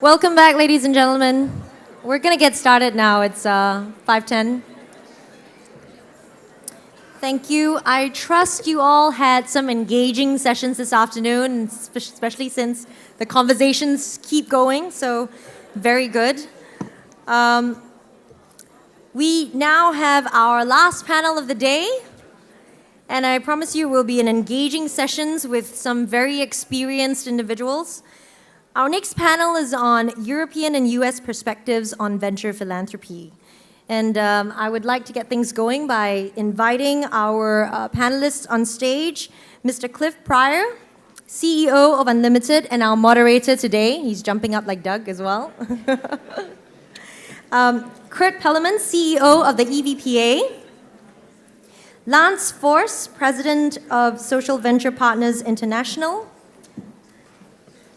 Welcome back, ladies and gentlemen. We're going to get started now. It's 5:10. Thank you. I trust you all had some engaging sessions this afternoon, especially since the conversations keep going, so very good. We now have our last panel of the day, and I promise you will be an engaging sessions with some very experienced individuals. Our next panel is on European and US perspectives on venture philanthropy. And I would like to get things going by inviting our panelists on stage, Mr. Cliff Pryor, CEO of Unlimited, and our moderator today. He's jumping up like Doug as well. Kurt Pelleman, CEO of the EVPA. Lance Force, President of Social Venture Partners International.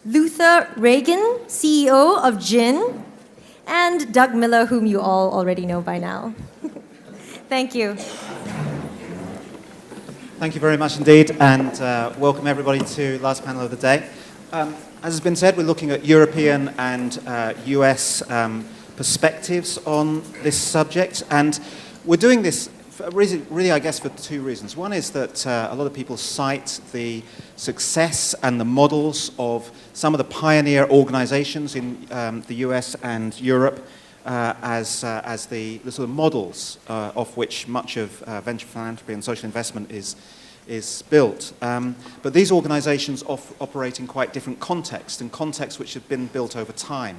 Luther Reagan, CEO of GIN, and Doug Miller, whom you all already know by now. Thank you. Thank you very much indeed, and welcome everybody to last panel of the day. As has been said, we're looking at European and US perspectives on this subject, and we're doing this really, I guess, for two reasons. One is that a lot of people cite the success and the models of some of the pioneer organizations in the US and Europe as the sort of models of which much of venture philanthropy and social investment is built. But these organizations operate in quite different contexts, and contexts which have been built over time.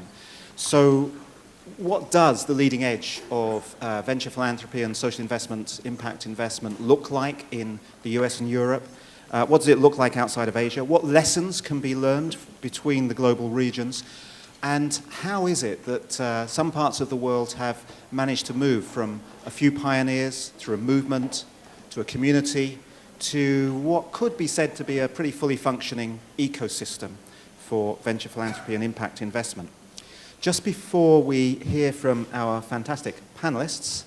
So what does the leading edge of venture philanthropy and social investment, impact investment, look like in the US and Europe? What does it look like outside of Asia? What lessons can be learned between the global regions? And how is it that some parts of the world have managed to move from a few pioneers through a movement to a community to what could be said to be a pretty fully functioning ecosystem for venture philanthropy and impact investment? Just before we hear from our fantastic panelists,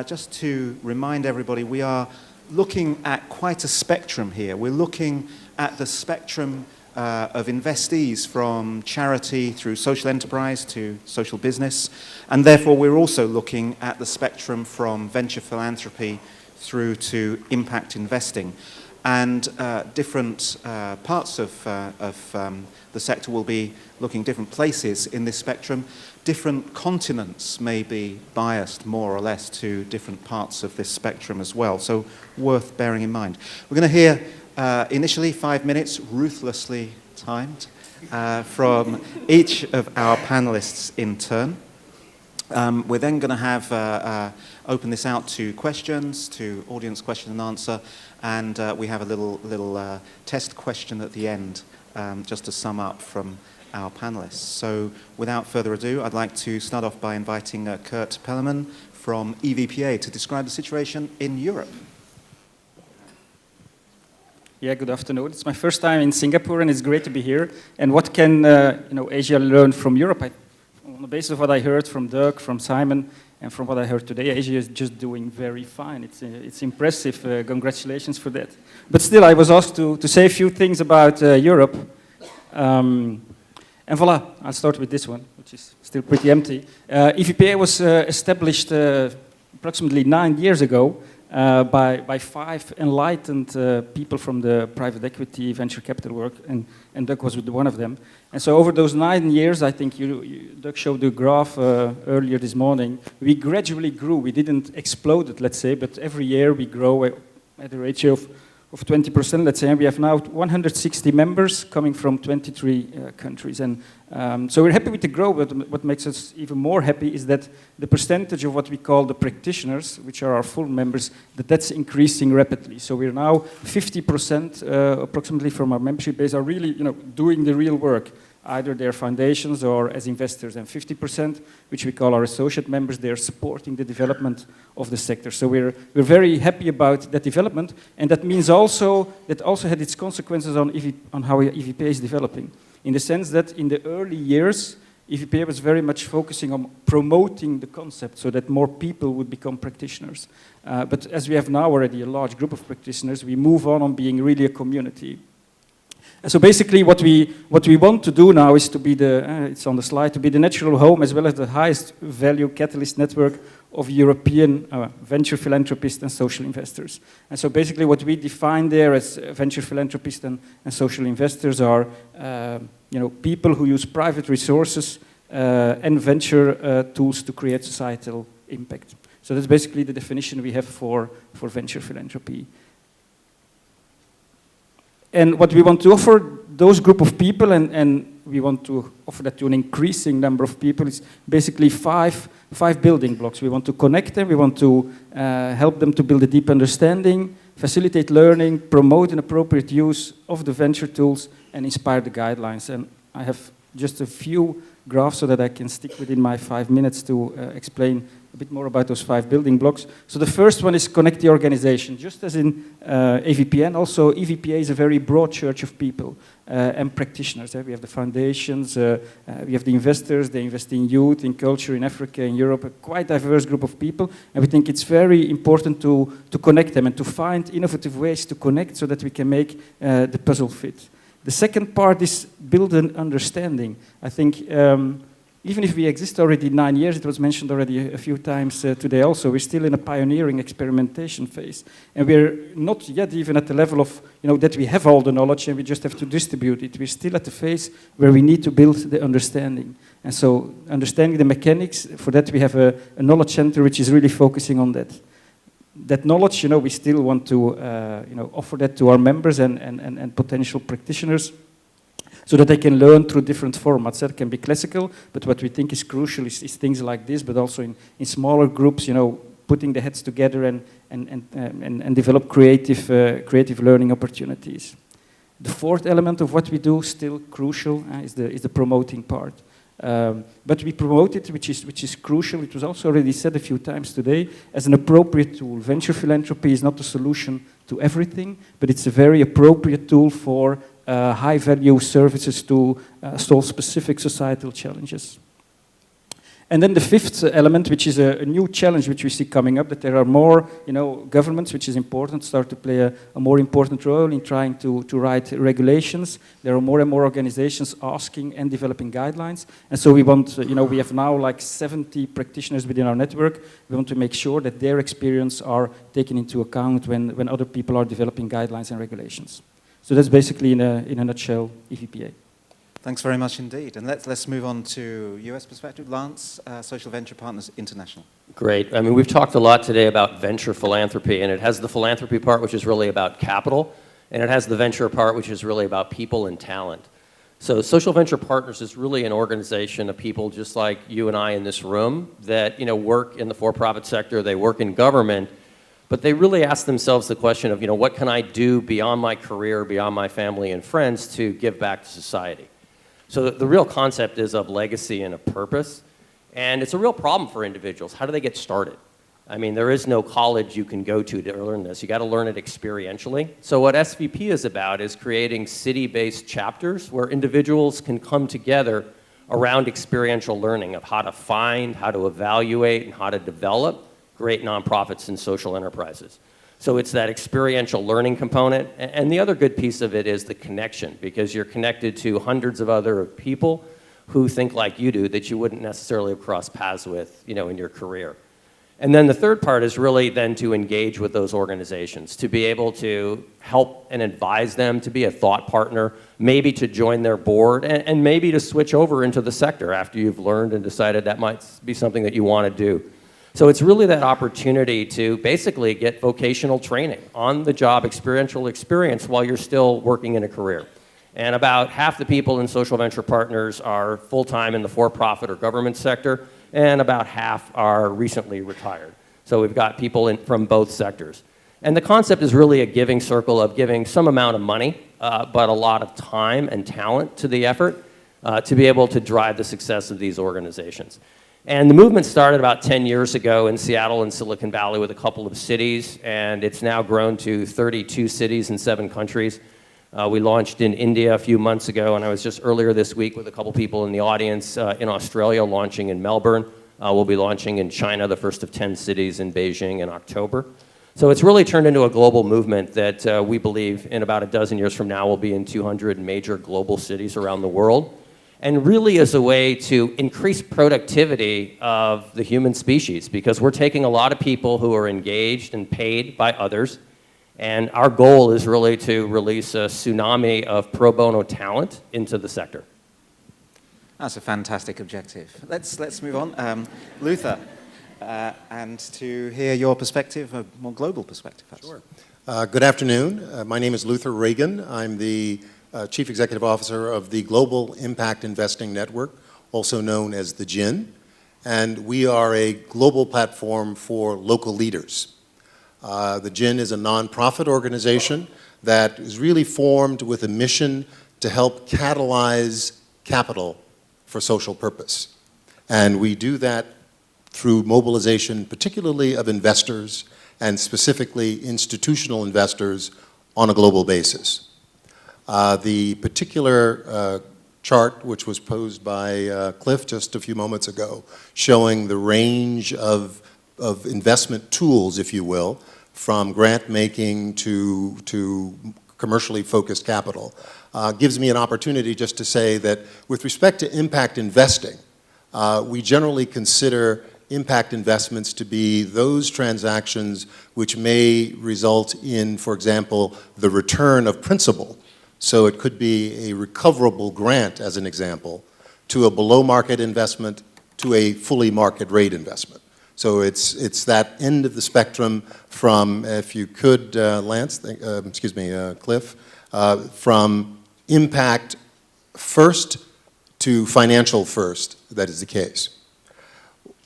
just to remind everybody, we are looking at quite a spectrum here. We're looking at the spectrum of investees from charity through social enterprise to social business, and therefore we're also looking at the spectrum from venture philanthropy through to impact investing. And different parts of the sector will be looking different places in this spectrum. Different continents may be biased more or less to different parts of this spectrum as well, so worth bearing in mind. We're going to hear initially 5 minutes, ruthlessly timed, from each of our panelists in turn. We're then going to have open this out to questions, to audience question and answer, and we have a little test question at the end, just to sum up from our panelists. So without further ado, I'd like to start off by inviting Kurt Pelleman from EVPA to describe the situation in Europe. Yeah, good afternoon. It's my first time in Singapore, and it's great to be here. And what can Asia learn from Europe? On the basis of what I heard from Doug, from Simon, and from what I heard today, Asia is just doing very fine. It's impressive. Congratulations for that. But still, I was asked to say a few things about Europe. And voila, I'll start with this one, which is still pretty empty. EVPA was established approximately 9 years ago by 5 enlightened people from the private equity venture capital work, and Doug was one of them. And so over those 9 years, I think Doug showed the graph earlier this morning, we gradually grew. We didn't explode it, let's say, but every year we grow at a ratio of 20%, let's say, and we have now 160 members coming from 23 countries. And so we're happy with the growth, but what makes us even more happy is that the percentage of what we call the practitioners, which are our full members, that's increasing rapidly. So we're now 50% approximately from our membership base are really doing the real work. Either they're foundations or as investors, and 50%, which we call our associate members, they're supporting the development of the sector. So we're very happy about that development, and that means also had its consequences on how EVPA is developing, in the sense that in the early years, EVPA was very much focusing on promoting the concept so that more people would become practitioners. But as we have now already a large group of practitioners, we move on being really a community. And so basically what we want to do now is to be it's on the slide, to be the natural home as well as the highest value catalyst network of European venture philanthropists and social investors. And so basically what we define there as venture philanthropists and social investors are people who use private resources and venture tools to create societal impact. So that's basically the definition we have for venture philanthropy. And what we want to offer those group of people, and we want to offer that to an increasing number of people, is basically five building blocks. We want to connect them, we want to help them to build a deep understanding, facilitate learning, promote an appropriate use of the venture tools, and inspire the guidelines. And I have just a few graphs so that I can stick within my 5 minutes to explain a bit more about those 5 building blocks. So the first one is connect the organization. Just as in AVPN, also EVPA is a very broad church of people and practitioners. We have the foundations, we have the investors, they invest in youth, in culture, in Africa, in Europe, a quite diverse group of people. And we think it's very important to connect them and to find innovative ways to connect so that we can make the puzzle fit. The second part is build an understanding. I think even if we exist already 9 years, it was mentioned already a few times today also, we're still in a pioneering experimentation phase. And we're not yet even at the level of, that we have all the knowledge and we just have to distribute it. We're still at the phase where we need to build the understanding. And so understanding the mechanics, for that we have a knowledge center which is really focusing on that. That knowledge, we still want to offer that to our members and potential practitioners, so that they can learn through different formats. That can be classical, but what we think is crucial is things like this, but also in smaller groups, putting the heads together and develop creative learning opportunities. The fourth element of what we do, still crucial, is the promoting part. But we promote it, which is crucial. It was also already said a few times today, as an appropriate tool. Venture philanthropy is not a solution to everything, but it's a very appropriate tool for high-value services to solve specific societal challenges. And then the fifth element, which is a new challenge which we see coming up, that there are more, governments, which is important, start to play a more important role in trying to write regulations. There are more and more organizations asking and developing guidelines. And so we want, we have now like 70 practitioners within our network. We want to make sure that their experience are taken into account when other people are developing guidelines and regulations. So that's basically, in a nutshell, EVPA. Thanks very much indeed. And let's move on to US perspective. Lance, Social Venture Partners International. Great. I mean, we've talked a lot today about venture philanthropy, and it has the philanthropy part, which is really about capital, and it has the venture part, which is really about people and talent. So Social Venture Partners is really an organization of people just like you and I in this room that, work in the for-profit sector, they work in government, but they really ask themselves the question of, what can I do beyond my career, beyond my family and friends to give back to society? So the real concept is of legacy and a purpose, and it's a real problem for individuals. How do they get started? I mean, there is no college you can go to learn this. You got to learn it experientially. So what SVP is about is creating city-based chapters where individuals can come together around experiential learning of how to find, how to evaluate, and how to develop great nonprofits and social enterprises. So it's that experiential learning component. And the other good piece of it is the connection, because you're connected to hundreds of other people who think like you do that you wouldn't necessarily have crossed paths with, in your career. And then the third part is really then to engage with those organizations, to be able to help and advise them, to be a thought partner, maybe to join their board, and maybe to switch over into the sector after you've learned and decided that might be something that you want to do. So it's really that opportunity to basically get vocational training, on-the-job experiential experience while you're still working in a career. And about half the people in Social Venture Partners are full-time in the for-profit or government sector, and about half are recently retired. So we've got people from both sectors. And the concept is really a giving circle of giving some amount of money, but a lot of time and talent to the effort to be able to drive the success of these organizations. And the movement started about 10 years ago in Seattle and Silicon Valley with a couple of cities, and it's now grown to 32 cities in 7 countries. We launched in India a few months ago, and I was just earlier this week with a couple people in the audience in Australia launching in Melbourne. We'll be launching in China, the first of 10 cities in Beijing in October. So it's really turned into a global movement that we believe in about a dozen years from now will be in 200 major global cities around the world, and really is a way to increase productivity of the human species, because we're taking a lot of people who are engaged and paid by others, and our goal is really to release a tsunami of pro bono talent into the sector. That's a fantastic objective. Let's move on. Luther, and to hear your perspective, a more global perspective. Perhaps. Sure. Good afternoon. My name is Luther Reagan. I'm the Chief Executive Officer of the Global Impact Investing Network, also known as the GIN. And we are a global platform for local leaders. The GIN is a nonprofit organization that is really formed with a mission to help catalyze capital for social purpose. And we do that through mobilization, particularly of investors, and specifically institutional investors on a global basis. The particular chart, which was posed by Cliff just a few moments ago, showing the range of investment tools, if you will, from grant making to commercially focused capital, gives me an opportunity just to say that with respect to impact investing, we generally consider impact investments to be those transactions which may result in, for example, the return of principal. So it could be a recoverable grant, as an example, to a below-market investment to a fully market rate investment. So it's that end of the spectrum from, if you could, Lance, Cliff, from impact first to financial first, that is the case.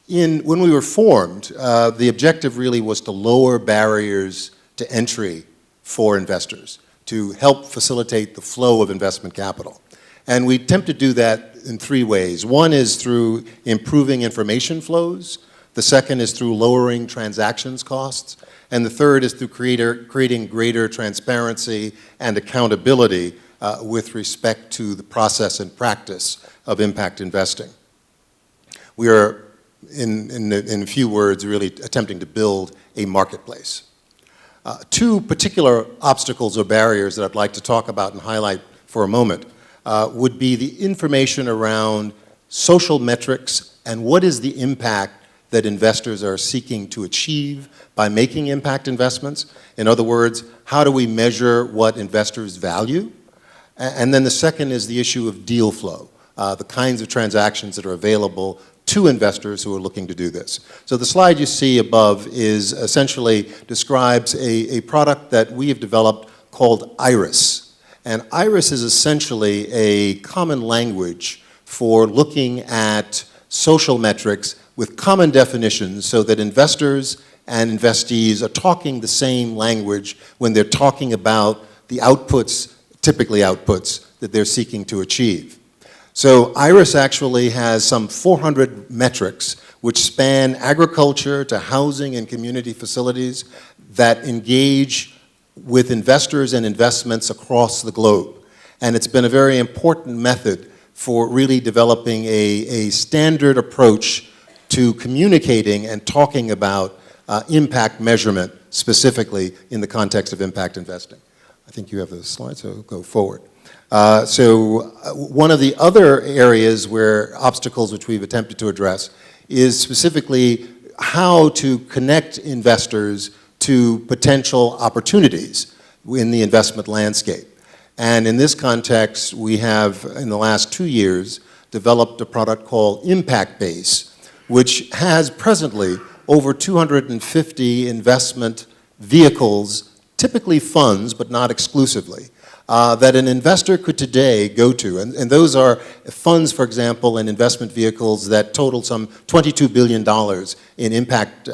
When we were formed, the objective really was to lower barriers to entry for investors, to help facilitate the flow of investment capital. And we attempt to do that in three ways. One is through improving information flows. The second is through lowering transactions costs. And the third is through creating greater transparency and accountability with respect to the process and practice of impact investing. We are, in a few words, really attempting to build a marketplace. Two particular obstacles or barriers that I'd like to talk about and highlight for a moment would be the information around social metrics and what is the impact that investors are seeking to achieve by making impact investments. In other words, how do we measure what investors value? And then the second is the issue of deal flow, the kinds of transactions that are available to investors who are looking to do this. So the slide you see above is essentially describes a product that we have developed called IRIS. And IRIS is essentially a common language for looking at social metrics with common definitions so that investors and investees are talking the same language when they're talking about the outputs, typically outputs, that they're seeking to achieve. So IRIS actually has some 400 metrics which span agriculture to housing and community facilities that engage with investors and investments across the globe. And it's been a very important method for really developing a standard approach to communicating and talking about impact measurement, specifically in the context of impact investing. I think you have the slide, so go forward. One of the other areas where obstacles which we've attempted to address is specifically how to connect investors to potential opportunities in the investment landscape. And in this context, we have, in the last 2 years, developed a product called Impact Base, which has presently over 250 investment vehicles, typically funds, but not exclusively, that an investor could today go to. And those are funds, for example, and investment vehicles that total some $22 billion in impact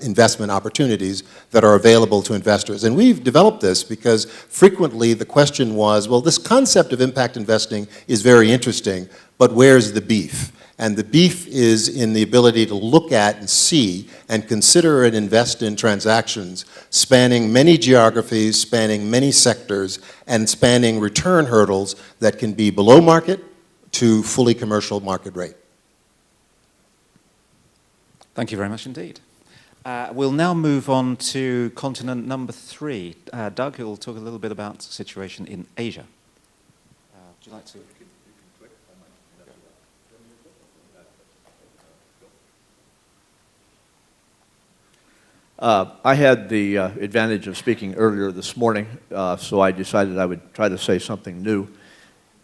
investment opportunities that are available to investors. And we've developed this because frequently the question was, well, this concept of impact investing is very interesting, but where's the beef? And the beef is in the ability to look at and see and consider and invest in transactions spanning many geographies, spanning many sectors, and spanning return hurdles that can be below market to fully commercial market rate. Thank you very much indeed. We'll now move on to continent number 3. Doug, who will talk a little bit about the situation in Asia. Would you like to? I had the advantage of speaking earlier this morning, so I decided I would try to say something new.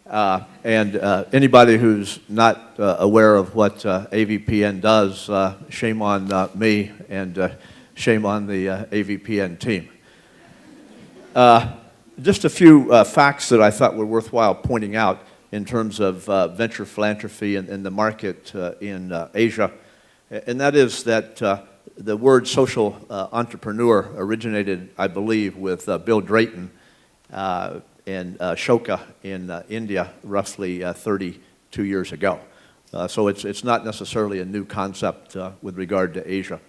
And anybody who's not aware of what AVPN does, shame on me and shame on the AVPN team. Just a few facts that I thought were worthwhile pointing out in terms of venture philanthropy and the market in Asia. And that is that the word social entrepreneur originated, I believe, with Bill Drayton in Ashoka in India roughly 32 years ago. So it's not necessarily a new concept with regard to Asia.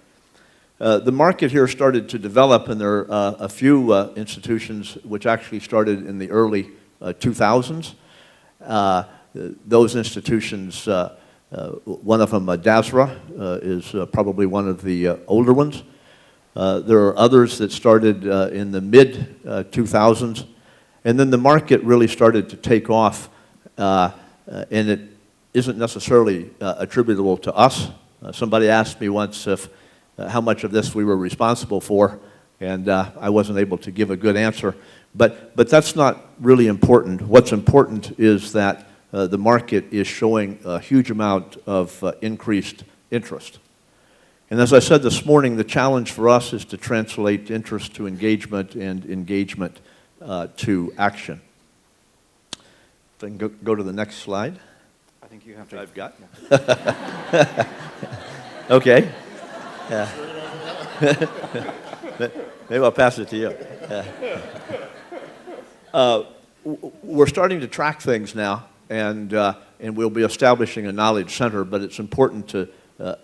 The market here started to develop, and there are a few institutions which actually started in the early 2000s. Those institutions, one of them, DASRA, is probably one of the older ones. There are others that started in the mid-2000s. And then the market really started to take off, and it isn't necessarily attributable to us. Somebody asked me once if how much of this we were responsible for, and I wasn't able to give a good answer. But that's not really important. What's important is that the market is showing a huge amount of increased interest. And as I said this morning, the challenge for us is to translate interest to engagement and engagement to action. If I can go to the next slide. I think you have to. I've got. Okay. Maybe I'll pass it to you. We're starting to track things now, and we'll be establishing a knowledge center, but it's important to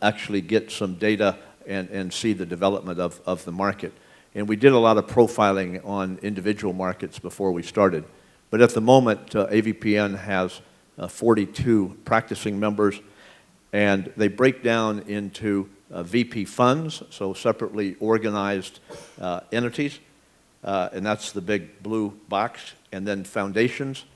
actually get some data and see the development of the market. And we did a lot of profiling on individual markets before we started. But at the moment, AVPN has 42 practicing members, and they break down into VP funds, so separately organized entities, and that's the big blue box, and then foundations.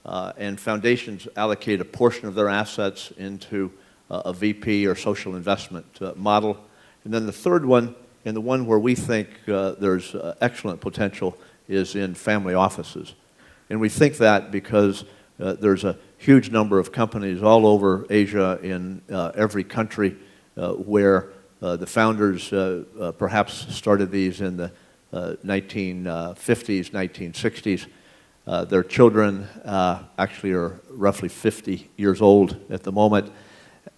And foundations allocate a portion of their assets into a VP or social investment model. And then the third one, and the one where we think there's excellent potential, is in family offices. And we think that because there's a huge number of companies all over Asia in every country where the founders perhaps started these in the 1950s, 1960s. Their children actually are roughly 50 years old at the moment,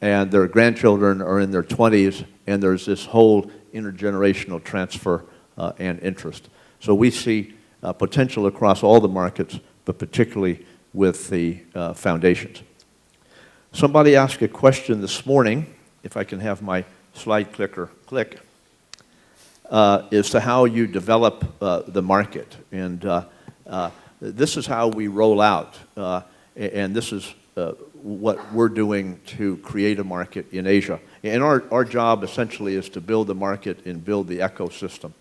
and their grandchildren are in their 20s, and there's this whole intergenerational transfer and interest. So we see potential across all the markets, but particularly with the foundations. Somebody asked a question this morning, if I can have my slide clicker click, as to how you develop the market. And this is how we roll out, and this is what we're doing to create a market in Asia. And our job essentially is to build the market and build the ecosystem.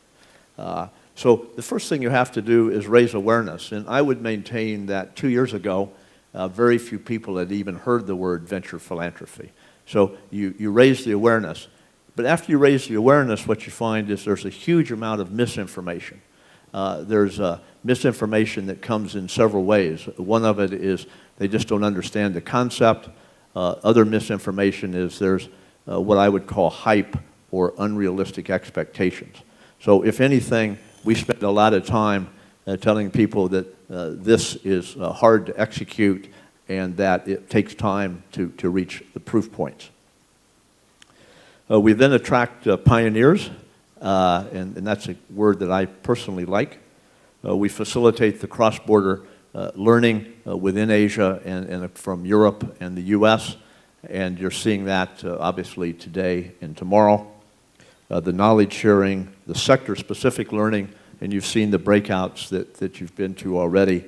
So the first thing you have to do is raise awareness. And I would maintain that 2 years ago, very few people had even heard the word venture philanthropy. So you raise the awareness. But after you raise the awareness, what you find is there's a huge amount of misinformation. There's misinformation that comes in several ways. One of it is they just don't understand the concept. Other misinformation is there's what I would call hype or unrealistic expectations. So if anything, we spend a lot of time telling people that this is hard to execute and that it takes time to reach the proof points. We then attract pioneers, and that's a word that I personally like. We facilitate the cross-border learning within Asia and from Europe and the US, and you're seeing that obviously today and tomorrow. The knowledge sharing, the sector-specific learning, and you've seen the breakouts that you've been to already.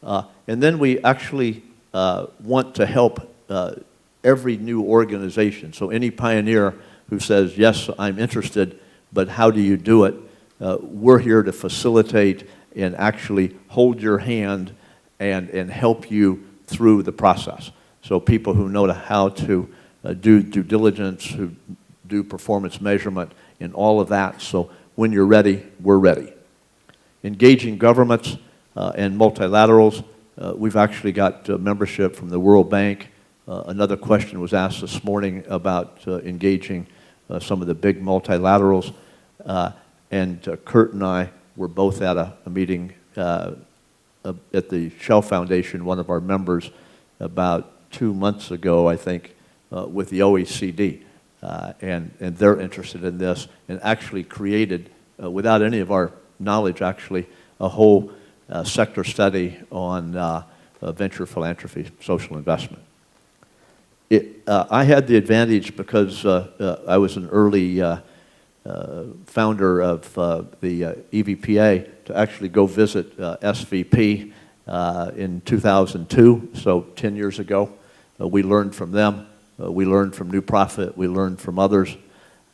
And then we actually want to help every new organization. So any pioneer who says, yes, I'm interested, but how do you do it? We're here to facilitate and actually hold your hand and help you through the process. So people who know how to do due diligence, who do performance measurement, and all of that. So when you're ready, we're ready. Engaging governments and multilaterals. We've actually got membership from the World Bank. Another question was asked this morning about engaging some of the big multilaterals. And Kurt and I were both at a meeting at the Shell Foundation, one of our members, about 2 months ago, I think, with the OECD. And they're interested in this and actually created, without any of our knowledge actually, a whole sector study on venture philanthropy, social investment. I had the advantage because I was an early founder of the EVPA to actually go visit SVP in 2002, so 10 years ago. We learned from them. We learned from New Profit. We learned from others.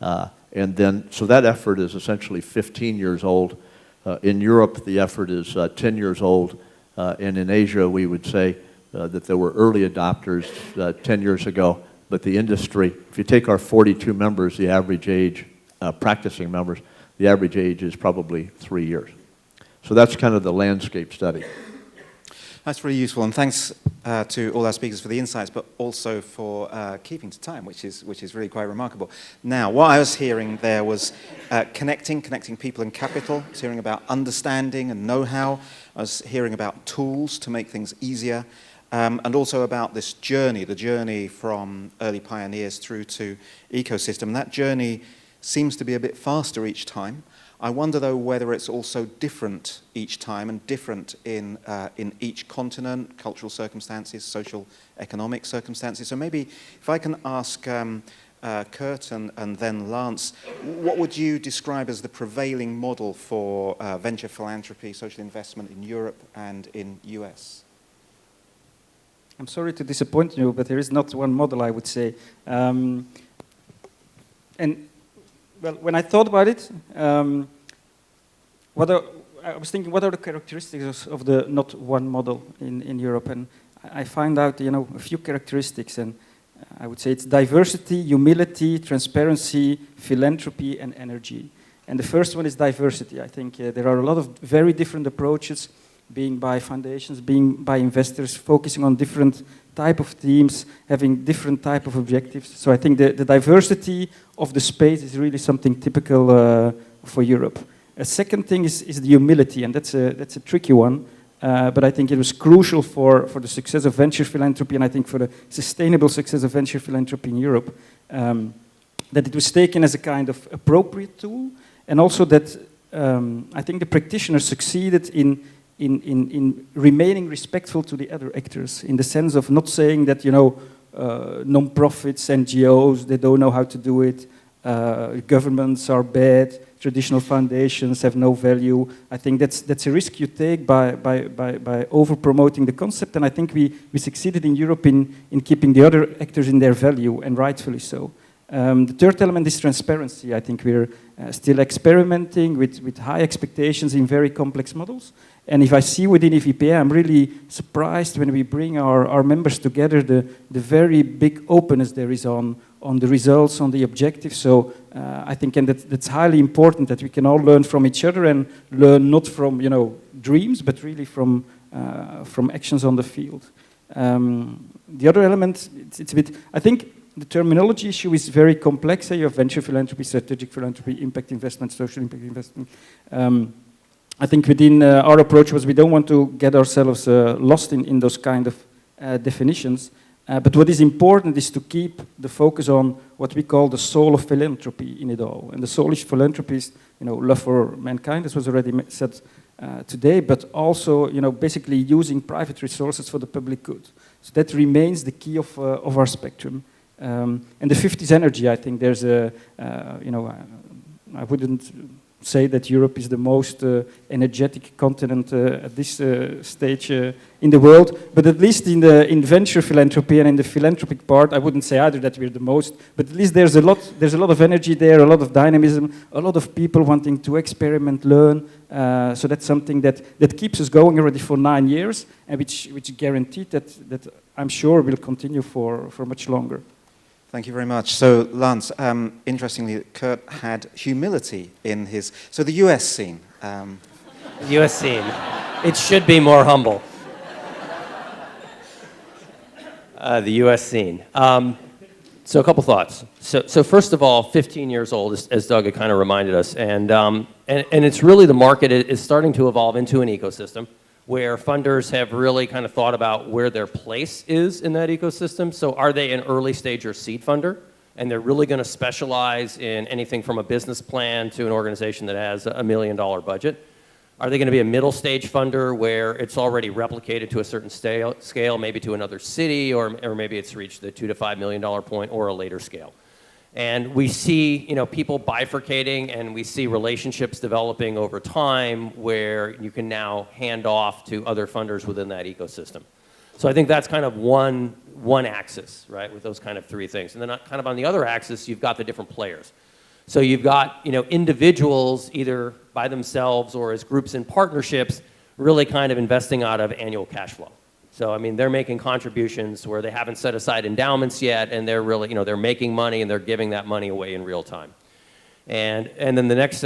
And then, so that effort is essentially 15 years old. In Europe, the effort is 10 years old. And in Asia, we would say that there were early adopters 10 years ago. But the industry, if you take our 42 members, the average age, practicing members, the average age is probably 3 years. So that's kind of the landscape study. That's really useful, and thanks to all our speakers for the insights, but also for keeping to time, which is really quite remarkable. Now, what I was hearing there was connecting people and capital. I was hearing about understanding and know-how. I was hearing about tools to make things easier, and also about this journey, the journey from early pioneers through to ecosystem. And that journey seems to be a bit faster each time. I wonder, though, whether it's also different each time and different in each continent, cultural circumstances, social, economic circumstances. So maybe if I can ask Kurt and then Lance, what would you describe as the prevailing model for venture philanthropy, social investment in Europe and in US? I'm sorry to disappoint you, but there is not one model, I would say. Well, when I thought about it, I was thinking, what are the characteristics of the not one model in Europe? And I find out, a few characteristics, and I would say it's diversity, humility, transparency, philanthropy, and energy. And the first one is diversity. I think there are a lot of very different approaches, being by foundations, being by investors, focusing on different type of teams, having different type of objectives. So I think the diversity of the space is really something typical for Europe. A second thing is the humility, and that's a tricky one, but I think it was crucial for the success of venture philanthropy, and I think for the sustainable success of venture philanthropy in Europe, that it was taken as a kind of appropriate tool, and also that I think the practitioners succeeded in remaining respectful to the other actors, in the sense of not saying that, non-profits, NGOs, they don't know how to do it, governments are bad, traditional foundations have no value. I think that's a risk you take by over-promoting the concept, and I think we succeeded in Europe in keeping the other actors in their value, and rightfully so. The third element is transparency. I think we're still experimenting with high expectations in very complex models. And if I see within EVPA, I'm really surprised when we bring our members together, the very big openness there is on the results, on the objectives. So I think, and that's highly important, that we can all learn from each other and learn not from dreams, but really from actions on the field. The other element, it's a bit, I think the terminology issue is very complex. You have venture philanthropy, strategic philanthropy, impact investment, social impact investment. I think within our approach was we don't want to get ourselves lost in those kind of definitions. But what is important is to keep the focus on what we call the soul of philanthropy in it all. And the soul of philanthropy is, love for mankind, as was already said today, but also, basically using private resources for the public good. So that remains the key of our spectrum. And the fifth is energy. I think there's I wouldn't say that Europe is the most energetic continent at this stage in the world. But at least in venture philanthropy and in the philanthropic part, I wouldn't say either that we're the most. But at least there's a lot of energy there, a lot of dynamism, a lot of people wanting to experiment, learn. So that's something that keeps us going already for 9 years, and which guaranteed that I'm sure will continue for much longer. Thank you very much. So, Lance, interestingly, Kurt had humility in his... So the US scene. The U.S. scene. It should be more humble. The U.S. scene. So a couple thoughts. So first of all, 15 years old, as Doug had kind of reminded us, and it's really the market is starting to evolve into an ecosystem where funders have really kind of thought about where their place is in that ecosystem. So are they an early stage or seed funder? And they're really going to specialize in anything from a business plan to an organization that has $1 million budget. Are they going to be a middle stage funder where it's already replicated to a certain scale, maybe to another city, or maybe it's reached the $2 to $5 million point, or a later scale? And we see, people bifurcating, and we see relationships developing over time where you can now hand off to other funders within that ecosystem. So I think that's kind of one axis, right, with those kind of three things. And then kind of on the other axis, you've got the different players. So you've got, individuals either by themselves or as groups and partnerships really kind of investing out of annual cash flow. So, I mean, they're making contributions where they haven't set aside endowments yet, and they're really, they're making money and they're giving that money away in real time. And then the next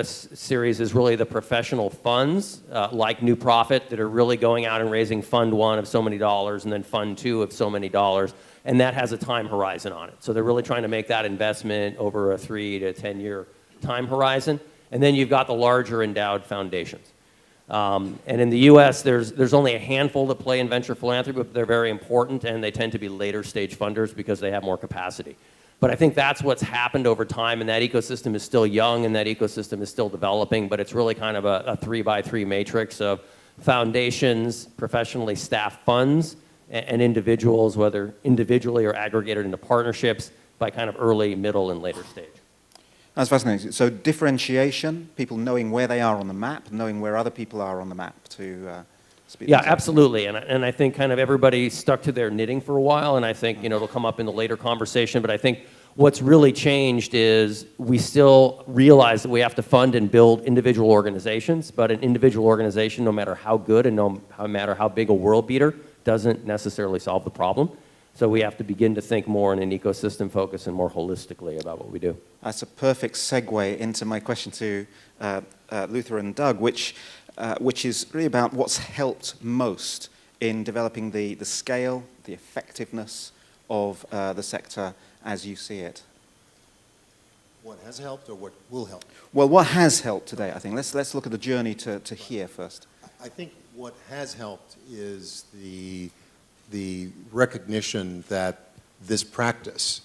series is really the professional funds, like New Profit, that are really going out and raising Fund 1 of so many dollars and then Fund 2 of so many dollars, and that has a time horizon on it. So they're really trying to make that investment over a 3 to 10 year time horizon. And then you've got the larger endowed foundations. And in the US, there's only a handful that play in venture philanthropy, but they're very important, and they tend to be later stage funders because they have more capacity. But I think that's what's happened over time, and that ecosystem is still young, and that ecosystem is still developing, but it's really kind of a 3x3 matrix of foundations, professionally staffed funds, and individuals, whether individually or aggregated into partnerships by kind of early, middle, and later stage. That's fascinating. So differentiation, people knowing where they are on the map, knowing where other people are on the map to speed. Yeah, absolutely. And I think kind of everybody stuck to their knitting for a while, and I think, it'll come up in the later conversation, but I think what's really changed is we still realize that we have to fund and build individual organizations, but an individual organization, no matter how good and no matter how big a world beater, doesn't necessarily solve the problem. So we have to begin to think more in an ecosystem focus and more holistically about what we do. That's a perfect segue into my question to Luther and Doug, which is really about what's helped most in developing the scale, the effectiveness of the sector as you see it. What has helped or what will help? Well, what has helped today, I think. Let's look at the journey to here first. I think what has helped is the recognition that this practice,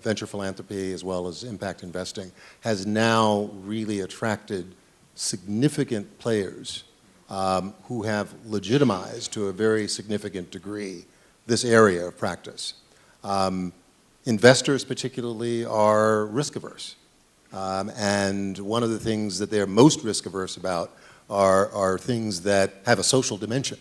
venture philanthropy as well as impact investing, has now really attracted significant players who have legitimized to a very significant degree this area of practice. Investors particularly are risk averse. And one of the things that they're most risk averse about are things that have a social dimension.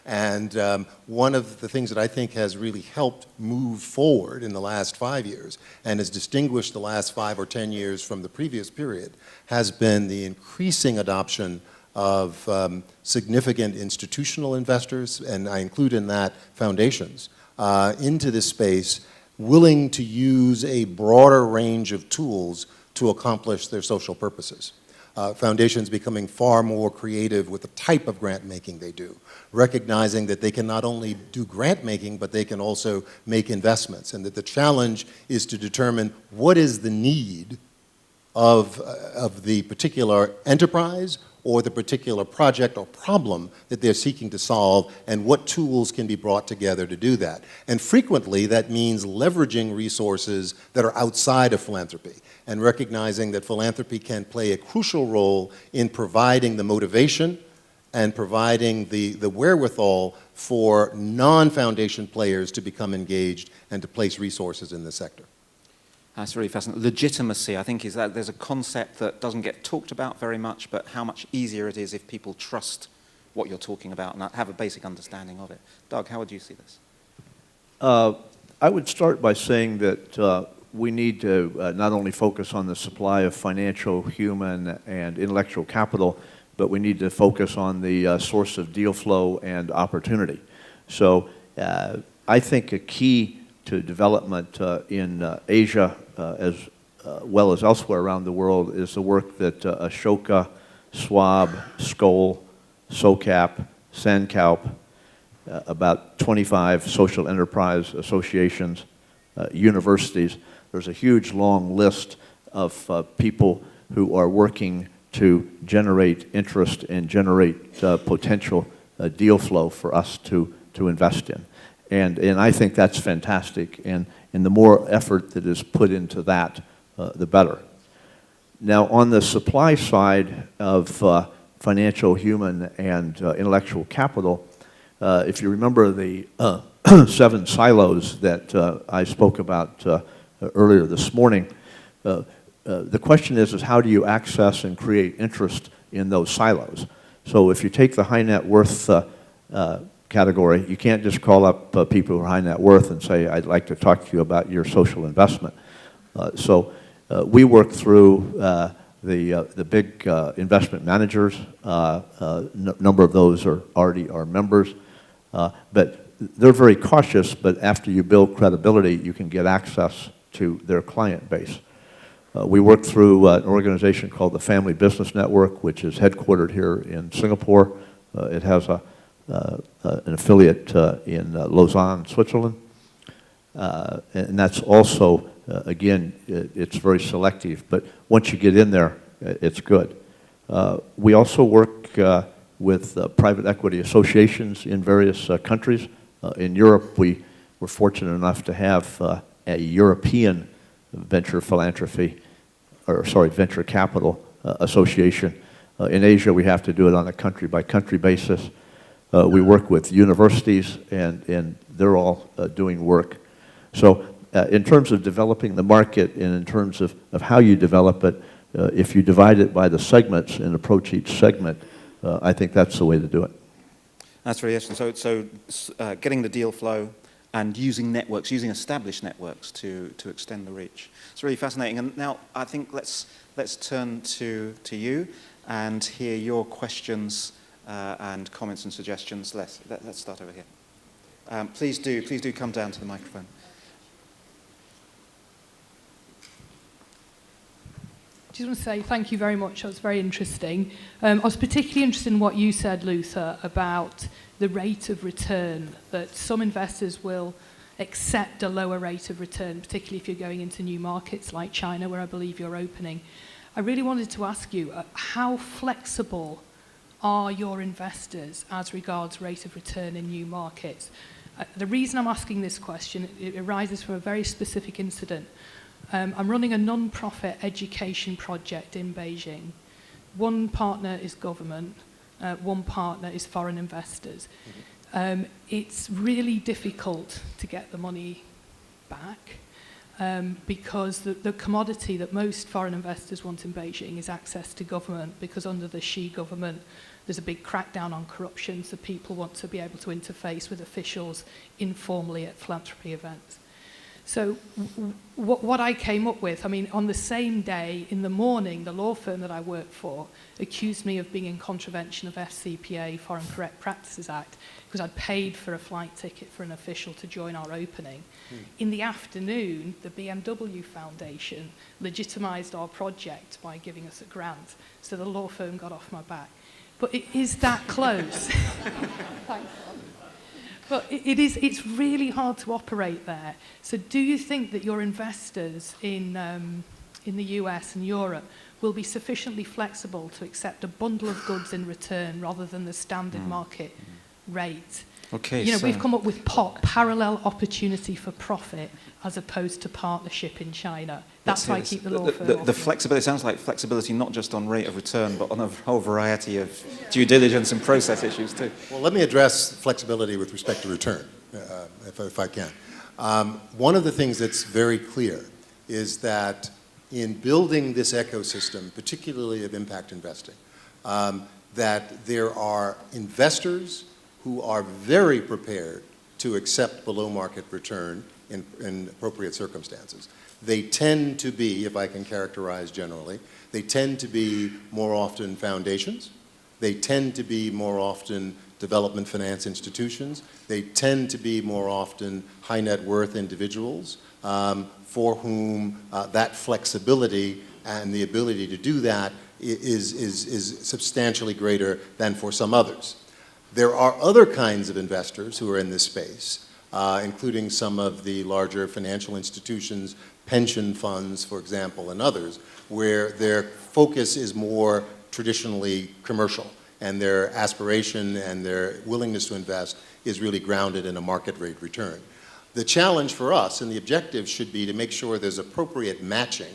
And one of the things that I think has really helped move forward in the last 5 years and has distinguished the last 5 or 10 years from the previous period has been the increasing adoption of significant institutional investors, and I include in that foundations, into this space, willing to use a broader range of tools to accomplish their social purposes. Foundations becoming far more creative with the type of grant making they do, recognizing that they can not only do grant making, but they can also make investments, and that the challenge is to determine what is the need of the particular enterprise or the particular project or problem that they're seeking to solve, and what tools can be brought together to do that. And frequently that means leveraging resources that are outside of philanthropy, and recognizing that philanthropy can play a crucial role in providing the motivation and providing the wherewithal for non-foundation players to become engaged and to place resources in the sector. That's really fascinating. Legitimacy, I think, is that there's a concept that doesn't get talked about very much, but how much easier it is if people trust what you're talking about and have a basic understanding of it. Doug, how would you see this? I would start by saying that we need to not only focus on the supply of financial, human, and intellectual capital, but we need to focus on the source of deal flow and opportunity. So I think a key to development in Asia as well as elsewhere around the world is the work that Ashoka, Schwab, Skoll, SOCAP, Sandkalp, about 25 social enterprise associations, universities. There's a huge long list of people who are working to generate interest and generate potential deal flow for us to invest in. And I think that's fantastic, and the more effort that is put into that, the better. Now, on the supply side of financial, human, and intellectual capital, if you remember the 7 silos that I spoke about earlier this morning, the question is how do you access and create interest in those silos? So if you take the high net worth category, you can't just call up people who are high net worth and say, I'd like to talk to you about your social investment. So we work through the big investment managers. Number of those are already our members. But they're very cautious, but after you build credibility, you can get access to their client base. We work through an organization called the Family Business Network, which is headquartered here in Singapore. It has an affiliate in Lausanne, Switzerland. And that's also, again, it's very selective, but once you get in there, it's good. We also work with private equity associations in various countries. In Europe, we were fortunate enough to have a European venture capital association. In Asia, we have to do it on a country-by-country basis. We work with universities, and they're all doing work. So in terms of developing the market and in terms of how you develop it, if you divide it by the segments and approach each segment, I think that's the way to do it. That's really interesting. So getting the deal flow and using networks, using established networks to extend the reach. It's really fascinating. And now I think let's turn to you and hear your questions and comments and suggestions. Let's start over here. Please do come down to the microphone. I just want to say thank you very much. That was very interesting. I was particularly interested in what you said, Luther, about the rate of return, that some investors will accept a lower rate of return, particularly if you're going into new markets like China, where I believe you're opening. I really wanted to ask you, how flexible are your investors as regards rate of return in new markets? The reason I'm asking this question, it arises from a very specific incident. I'm running a non-profit education project in Beijing. One partner is government, one partner is foreign investors. It's really difficult to get the money back because the commodity that most foreign investors want in Beijing is access to government, because under the Xi government there's a big crackdown on corruption, so people want to be able to interface with officials informally at philanthropy events. So what I came up with, I mean, on the same day, in the morning, the law firm that I work for accused me of being in contravention of FCPA, Foreign Corrupt Practices Act, because I'd paid for a flight ticket for an official to join our opening. In the afternoon, the BMW Foundation legitimized our project by giving us a grant, so the law firm got off my back. But it is that close. Thanks. But it's really hard to operate there. So do you think that your investors in the US and Europe will be sufficiently flexible to accept a bundle of goods in return rather than the standard market rate? Okay, we've come up with parallel opportunity for profit as opposed to partnership in China. That's why I keep the law firm. The flexibility, it sounds like flexibility not just on rate of return, but on a whole variety of due diligence and process issues too. Well, let me address flexibility with respect to return, if I can. One of the things that's very clear is that in building this ecosystem, particularly of impact investing, that there are investors who are very prepared to accept below market return in appropriate circumstances. They tend to be, if I can characterize generally, they tend to be more often foundations. They tend to be more often development finance institutions. They tend to be more often high net worth individuals for whom that flexibility and the ability to do that is substantially greater than for some others. There are other kinds of investors who are in this space, including some of the larger financial institutions, pension funds, for example, and others, where their focus is more traditionally commercial, and their aspiration and their willingness to invest is really grounded in a market rate return. The challenge for us and the objective should be to make sure there's appropriate matching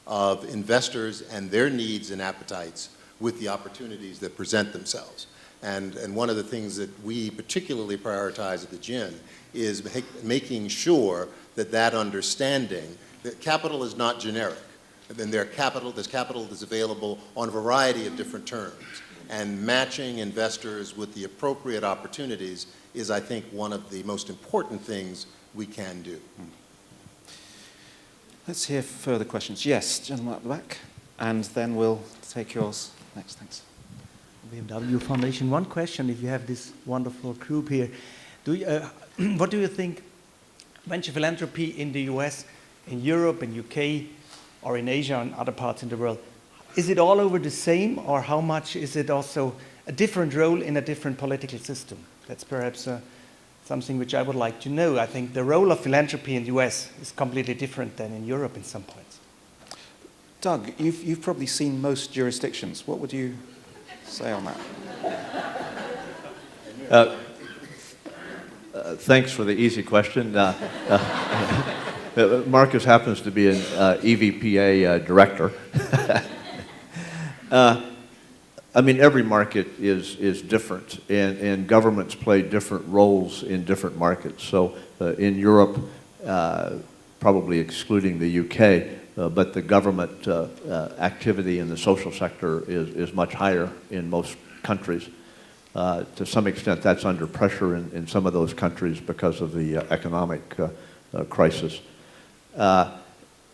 of investors and their needs and appetites with the opportunities that present themselves. And one of the things that we particularly prioritize at the GIN is making sure that that understanding, that capital is not generic. And there's capital that's available on a variety of different terms. And matching investors with the appropriate opportunities is, I think, one of the most important things we can do. Let's hear further questions. Yes, gentleman at the back, and then we'll take yours next. Thanks. BMW Foundation. One question, if you have this wonderful group here. What do you think venture philanthropy in the US, in Europe, in UK, or in Asia and other parts in the world, is it all over the same, or how much is it also a different role in a different political system? That's perhaps something which I would like to know. I think the role of philanthropy in the US is completely different than in Europe in some points. Doug, you've probably seen most jurisdictions. What would you say on that? Thanks for the easy question. Marcus happens to be an EVPA director. I mean, every market is different, and governments play different roles in different markets. So in Europe, probably excluding the UK, but the government activity in the social sector is much higher in most countries. To some extent, that's under pressure in some of those countries because of the economic crisis.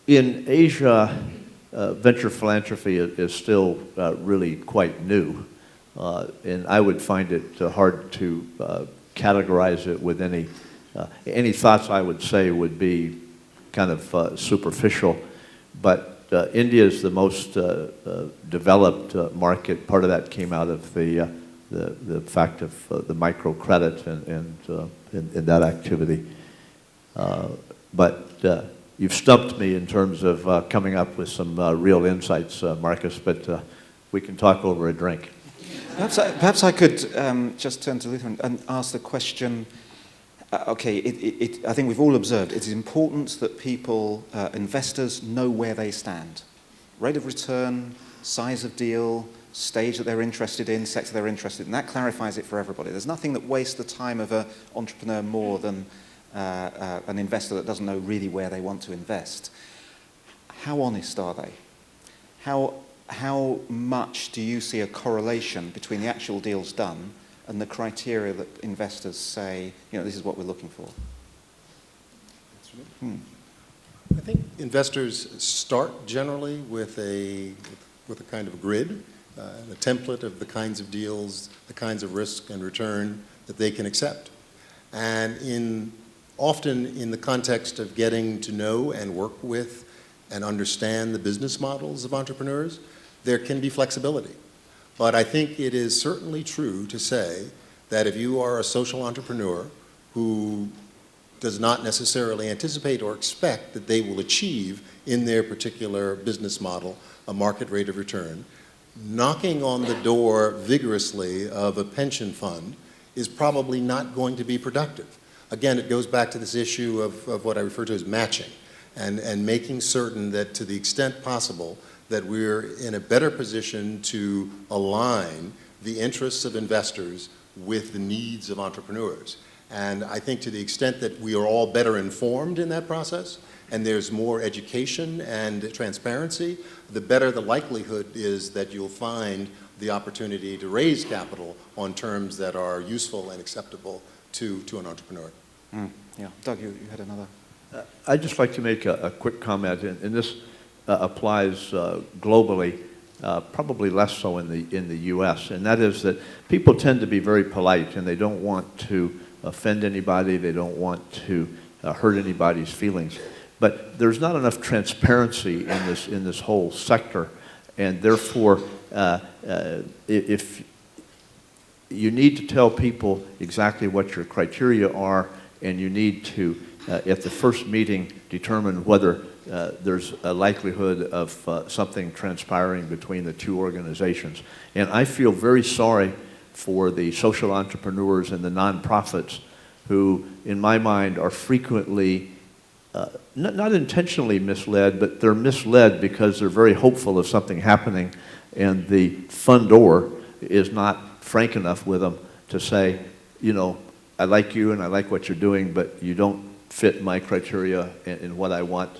In Asia, venture philanthropy is still really quite new, and I would find it hard to categorize it with any thoughts I would say would be kind of superficial, but India is the most developed market. Part of that came out of the fact of the microcredit and that activity. But you've stumped me in terms of coming up with some real insights, Marcus, but we can talk over a drink. Perhaps I could just turn to Luther and ask the question. Okay, I think we've all observed it is important that people, investors, know where they stand. Rate of return, size of deal, stage that they're interested in, sector they're interested in. That clarifies it for everybody. There's nothing that wastes the time of an entrepreneur more than an investor that doesn't know really where they want to invest. How honest are they? How much do you see a correlation between the actual deals done and the criteria that investors say, this is what we're looking for? I think investors start generally with a kind of a grid, a template of the kinds of deals, the kinds of risk and return that they can accept. And often in the context of getting to know and work with and understand the business models of entrepreneurs, there can be flexibility. But I think it is certainly true to say that if you are a social entrepreneur who does not necessarily anticipate or expect that they will achieve in their particular business model a market rate of return, knocking on the door vigorously of a pension fund is probably not going to be productive. Again, it goes back to this issue of what I refer to as matching and making certain that to the extent possible that we're in a better position to align the interests of investors with the needs of entrepreneurs. And I think to the extent that we are all better informed in that process, and there's more education and transparency, the better the likelihood is that you'll find the opportunity to raise capital on terms that are useful and acceptable to an entrepreneur. Yeah, Doug, you had another. I'd just like to make a quick comment, and this applies globally, probably less so in the U.S., and that is that people tend to be very polite, and they don't want to offend anybody, they don't want to hurt anybody's feelings. But there's not enough transparency in this whole sector, and therefore, if you need to tell people exactly what your criteria are, and you need to, at the first meeting, determine whether there's a likelihood of something transpiring between the two organizations. And I feel very sorry for the social entrepreneurs and the nonprofits who, in my mind, are frequently not intentionally misled, but they're misled because they're very hopeful of something happening, and the fundor is not frank enough with them to say, you know, I like you and I like what you're doing, but you don't fit my criteria in what I want.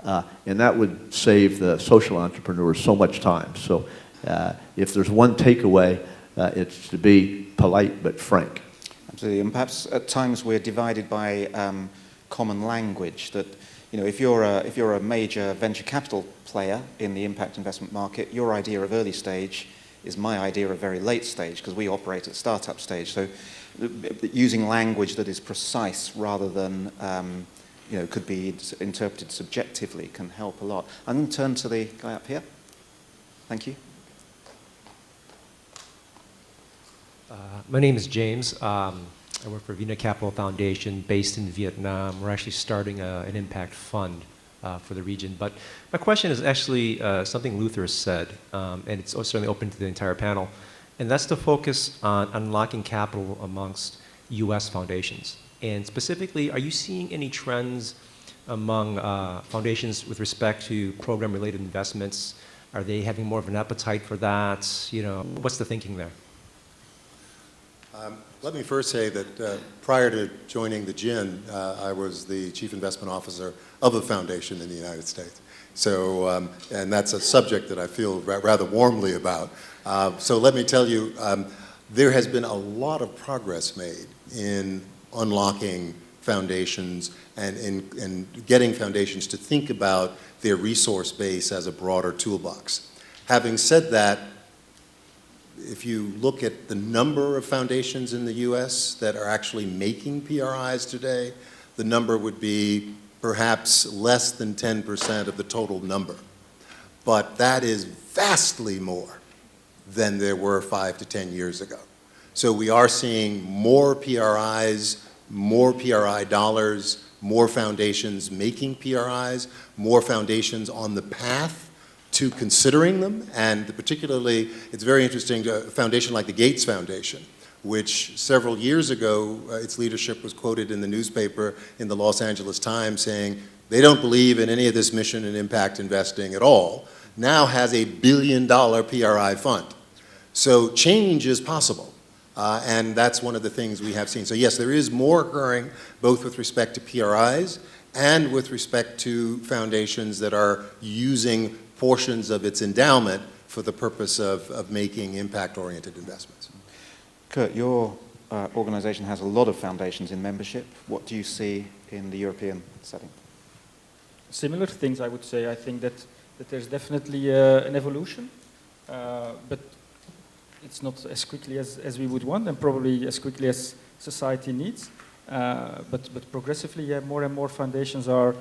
And that would save the social entrepreneurs so much time. So if there's one takeaway, it's to be polite but frank. Absolutely, and perhaps at times we're divided by common language. That, you know, if you're a major venture capital player in the impact investment market, your idea of early stage is my idea of very late stage, because we operate at startup stage. So using language that is precise rather than you know, could be interpreted subjectively can help a lot. I'm going to turn to the guy up here. Thank you. My name is James. I work for Vina Capital Foundation based in Vietnam. We're actually starting an impact fund for the region. But my question is actually something Luther said, and it's certainly open to the entire panel, and that's to focus on unlocking capital amongst U.S. foundations. And specifically, are you seeing any trends among foundations with respect to program-related investments? Are they having more of an appetite for that? You know, what's the thinking there? Let me first say that prior to joining the GIN, I was the Chief Investment Officer of a foundation in the United States. So, and that's a subject that I feel rather warmly about. So let me tell you, there has been a lot of progress made in unlocking foundations and in getting foundations to think about their resource base as a broader toolbox. Having said that, if you look at the number of foundations in the US that are actually making PRIs today, the number would be perhaps less than 10% of the total number. But that is vastly more than there were 5 to 10 years ago. So we are seeing more PRIs, more PRI dollars, more foundations making PRIs, more foundations on the path to considering them, and particularly, it's very interesting, a foundation like the Gates Foundation, which several years ago, its leadership was quoted in the newspaper in the Los Angeles Times saying they don't believe in any of this mission and impact investing at all, now has $1 billion PRI fund. So change is possible, and that's one of the things we have seen. So yes, there is more occurring, both with respect to PRIs and with respect to foundations that are using portions of its endowment for the purpose of making impact-oriented investments. Kurt, your organization has a lot of foundations in membership. What do you see in the European setting? Similar things, I would say. I think that there's definitely an evolution, but it's not as quickly as we would want, and probably as quickly as society needs. But progressively, yeah, more and more foundations are,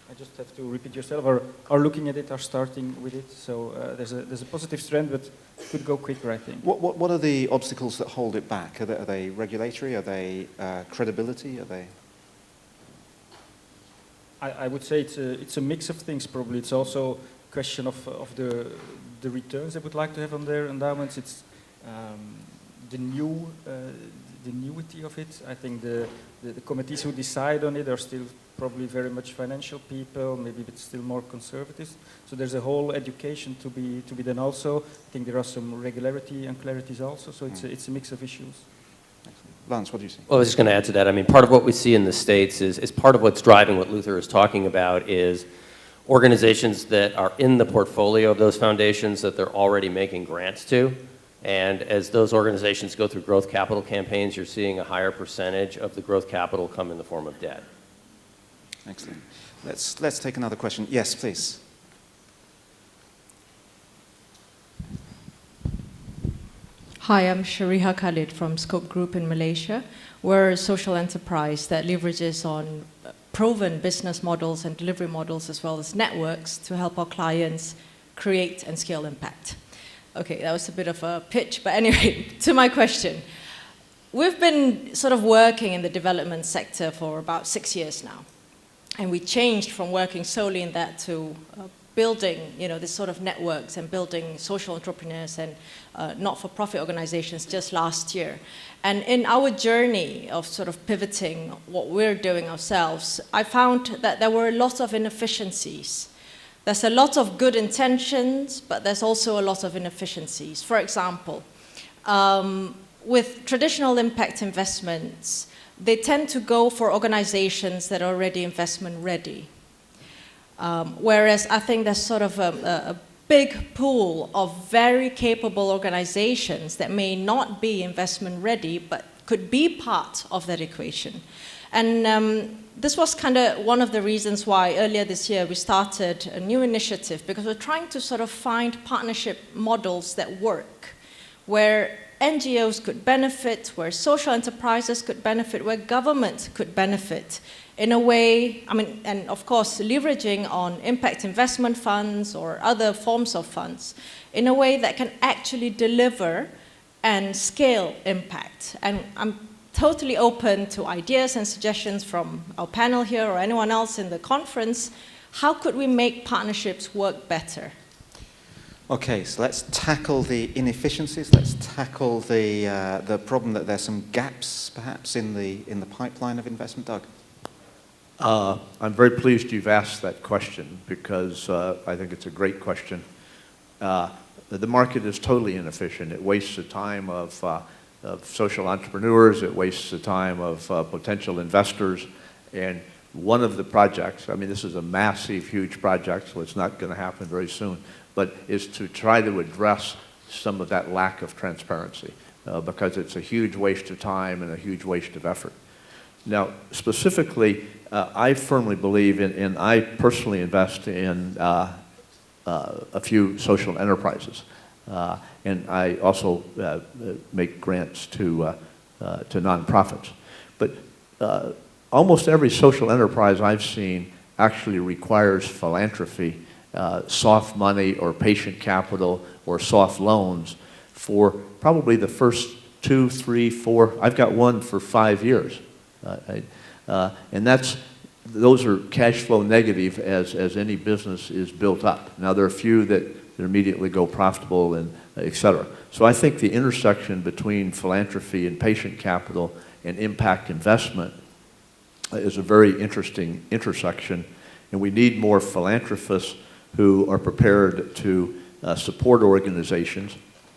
I just have to repeat yourself, are looking at it, are starting with it. So there's a positive trend, but it could go quicker, I think. What are the obstacles that hold it back? Are they regulatory? Are they credibility? Are they? I would say it's a mix of things. Probably it's also a question of the returns they would like to have on their endowments. It's the newity of it. I think the committees who decide on it are still probably very much financial people, maybe but still more conservative. So there's a whole education to be done also. I think there are some regularity and clarities also. So it's a mix of issues. Excellent. Lance, what do you see? Well, I was just going to add to that. I mean, part of what we see in the States is part of what's driving what Luther is talking about is organizations that are in the portfolio of those foundations that they're already making grants to. And as those organizations go through growth capital campaigns, you're seeing a higher percentage of the growth capital come in the form of debt. Excellent. Let's take another question. Yes, please. Hi, I'm Shariha Khalid from Scope Group in Malaysia. We're a social enterprise that leverages on proven business models and delivery models as well as networks to help our clients create and scale impact. Okay, that was a bit of a pitch, but anyway, to my question. We've been sort of working in the development sector for about 6 years now. And we changed from working solely in that to building, this sort of networks and building social entrepreneurs and not-for-profit organizations just last year. And in our journey of sort of pivoting what we're doing ourselves, I found that there were a lot of inefficiencies. There's a lot of good intentions, but there's also a lot of inefficiencies. For example, with traditional impact investments, they tend to go for organizations that are already investment ready. Whereas I think there's sort of a big pool of very capable organizations that may not be investment ready, but could be part of that equation. And this was kind of one of the reasons why earlier this year we started a new initiative, because we're trying to sort of find partnership models that work, where NGOs could benefit, where social enterprises could benefit, where government could benefit in a way, and of course leveraging on impact investment funds or other forms of funds, in a way that can actually deliver and scale impact. And I'm totally open to ideas and suggestions from our panel here or anyone else in the conference. How could we make partnerships work better? Okay, so let's tackle the inefficiencies. Let's tackle the problem that there's some gaps, perhaps, in the pipeline of investment. Doug? I'm very pleased you've asked that question because I think it's a great question. The market is totally inefficient. It wastes the time of social entrepreneurs. It wastes the time of potential investors. And one of the projects, this is a massive, huge project, so it's not going to happen very soon, but is to try to address some of that lack of transparency because it's a huge waste of time and a huge waste of effort. Now, specifically, I firmly believe in, and I personally invest in a few social enterprises. And I also make grants to nonprofits. But almost every social enterprise I've seen actually requires philanthropy, soft money or patient capital or soft loans for probably the first 2, 3, 4, I've got one for 5 years. And those are cash flow negative as any business is built up. Now there are a few that immediately go profitable and et cetera. So I think the intersection between philanthropy and patient capital and impact investment is a very interesting intersection, and we need more philanthropists who are prepared to support organizations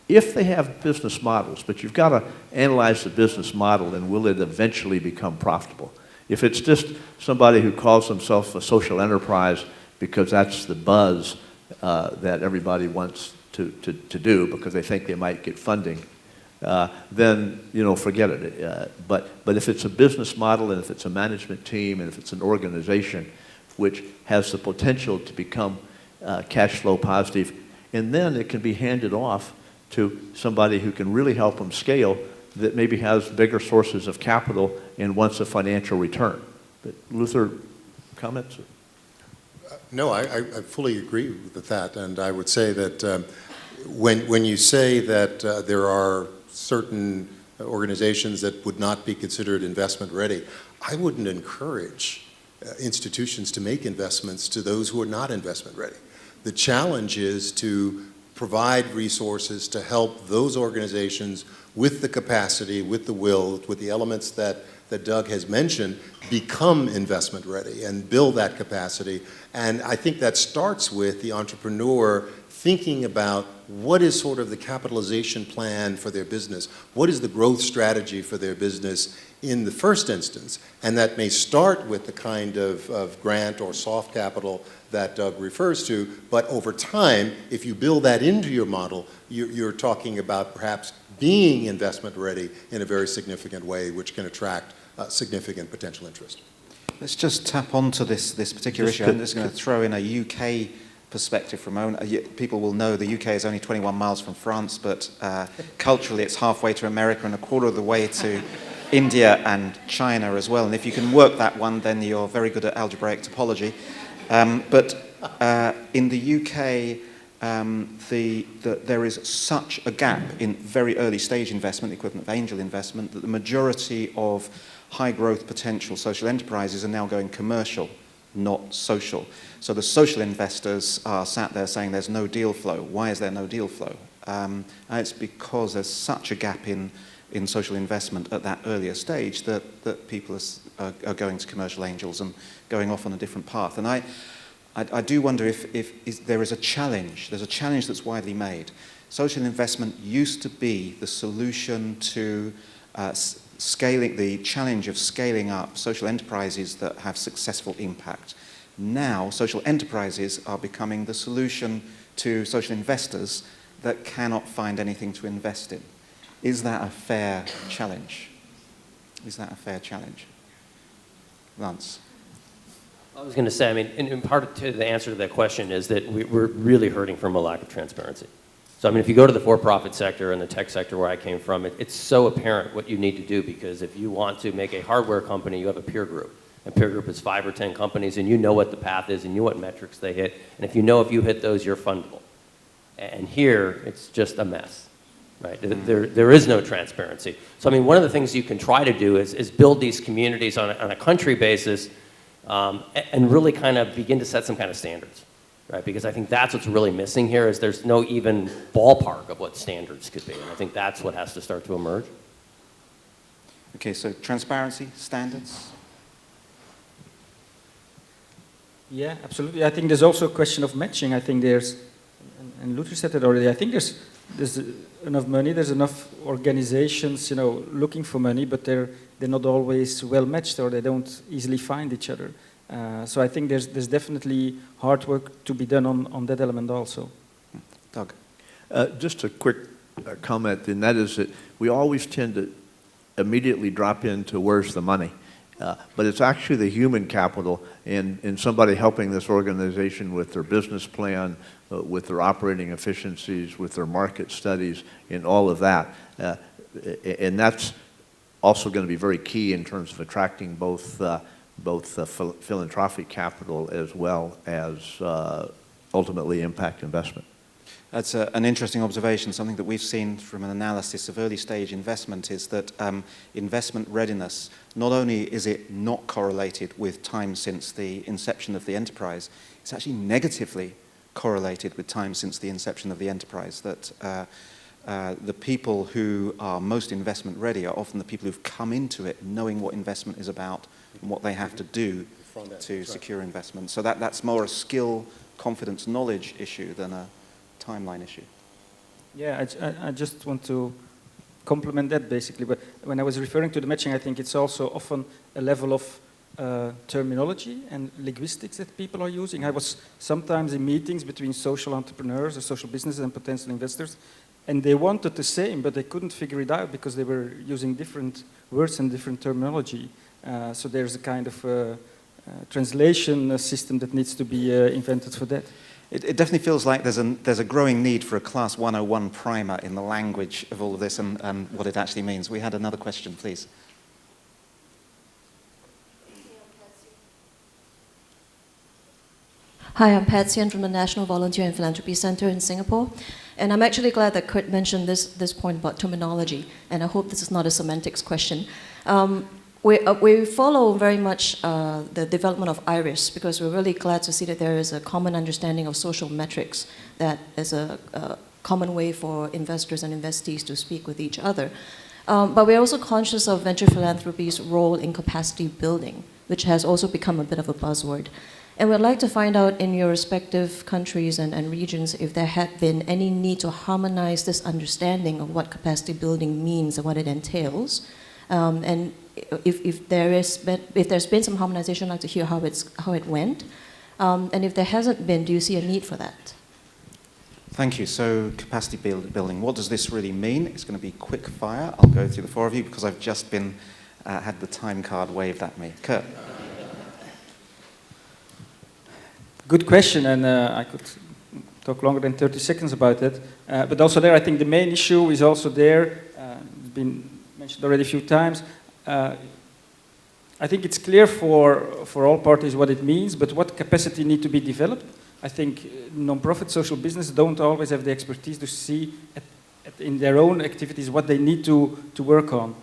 if they have business models. But you've got to analyze the business model, and will it eventually become profitable? If it's just somebody who calls themselves a social enterprise because that's the buzz that everybody wants to do because they think they might get funding, then forget it. But if it's a business model, and if it's a management team, and if it's an organization which has the potential to become cash flow positive, and then it can be handed off to somebody who can really help them scale, that maybe has bigger sources of capital and wants a financial return. But Luther, comments? No, I fully agree with that, and I would say that when you say that there are certain organizations that would not be considered investment ready, I wouldn't encourage institutions to make investments to those who are not investment ready. The challenge is to provide resources to help those organizations with the capacity, with the will, with the elements that that Doug has mentioned become investment ready and build that capacity. And I think that starts with the entrepreneur thinking about what is sort of the capitalization plan for their business, what is the growth strategy for their business in the first instance, and that may start with the kind of grant or soft capital that Doug refers to, but over time, if you build that into your model, you're talking about perhaps being investment ready in a very significant way, which can attract significant potential interest. Let's just tap onto this particular issue. I'm just going to throw in a UK perspective for a moment. People will know the UK is only 21 miles from France, but culturally it's halfway to America and a quarter of the way to India and China as well. And if you can work that one, then you're very good at algebraic topology. But in the UK, there is such a gap in very early stage investment, the equivalent of angel investment, that the majority of high growth potential social enterprises are now going commercial, not social. So the social investors are sat there saying there's no deal flow. Why is there no deal flow? And it's because there's such a gap in social investment at that earlier stage that people are going to commercial angels and going off on a different path. And I do wonder if there is a challenge. There's a challenge that's widely made. Social investment used to be the solution to the challenge of scaling up social enterprises that have successful impact. Now, social enterprises are becoming the solution to social investors that cannot find anything to invest in. Is that a fair challenge? Is that a fair challenge? Lance? I was going to say, I mean, in part to the answer to that question is that we're really hurting from a lack of transparency. So, I mean, if you go to the for-profit sector and the tech sector where I came from, it's so apparent what you need to do, because if you want to make a hardware company, you have a peer group. A peer group is 5 or 10 companies, and you know what the path is, and you know what metrics they hit. And if you hit those, you're fundable. And here, it's just a mess, right? There is no transparency. So, I mean, one of the things you can try to do is build these communities on a country basis and really kind of begin to set some kind of standards, right? Because I think that's what's really missing here, is there's no even ballpark of what standards could be. And I think that's what has to start to emerge. Okay, so transparency, standards? Yeah, absolutely. I think there's also a question of matching. I think there's, and Luther said it already, I think there's enough money, there's enough organizations, looking for money, but they're not always well matched, or they don't easily find each other. So I think there's definitely hard work to be done on that element also. Doug? Just a quick comment, and that is that we always tend to immediately drop into where's the money. But it's actually the human capital and somebody helping this organization with their business plan, with their operating efficiencies, with their market studies, and all of that. And that's also going to be very key in terms of attracting both philanthropic capital as well as ultimately impact investment. That's an interesting observation. Something that we've seen from an analysis of early stage investment is that investment readiness, not only is it not correlated with time since the inception of the enterprise, it's actually negatively correlated with time since the inception of the enterprise. That the people who are most investment ready are often the people who've come into it knowing what investment is about and what they have to do to secure investment. So that's more a skill, confidence, knowledge issue than a timeline issue. Yeah, I just want to complement that basically. But when I was referring to the matching, I think it's also often a level of terminology and linguistics that people are using. I was sometimes in meetings between social entrepreneurs or social businesses and potential investors, and they wanted the same, but they couldn't figure it out because they were using different words and different terminology. So there's a kind of translation system that needs to be invented for that. It definitely feels like there's a growing need for a Class 101 primer in the language of all of this and what it actually means. We had another question, please. Hi, I'm Pat Sian from the National Volunteer and Philanthropy Center in Singapore. And I'm actually glad that Kurt mentioned this point about terminology, and I hope this is not a semantics question. We follow very much the development of IRIS because we're really glad to see that there is a common understanding of social metrics, that is a common way for investors and investees to speak with each other. But we're also conscious of venture philanthropy's role in capacity building, which has also become a bit of a buzzword. And we'd like to find out in your respective countries and regions if there had been any need to harmonize this understanding of what capacity building means and what it entails. And if there's been some harmonization, I'd like to hear how it went. And if there hasn't been, do you see a need for that? Thank you. So capacity building, what does this really mean? It's going to be quick fire. I'll go through the four of you because I've just been had the time card waved at me. Kurt. Good question, and I could talk longer than 30 seconds about it. But also there, I think the main issue is also there. It's been mentioned already a few times. I think it's clear for all parties what it means, but what capacity need to be developed. I think non-profit social business don't always have the expertise to see in their own activities what they need to work on.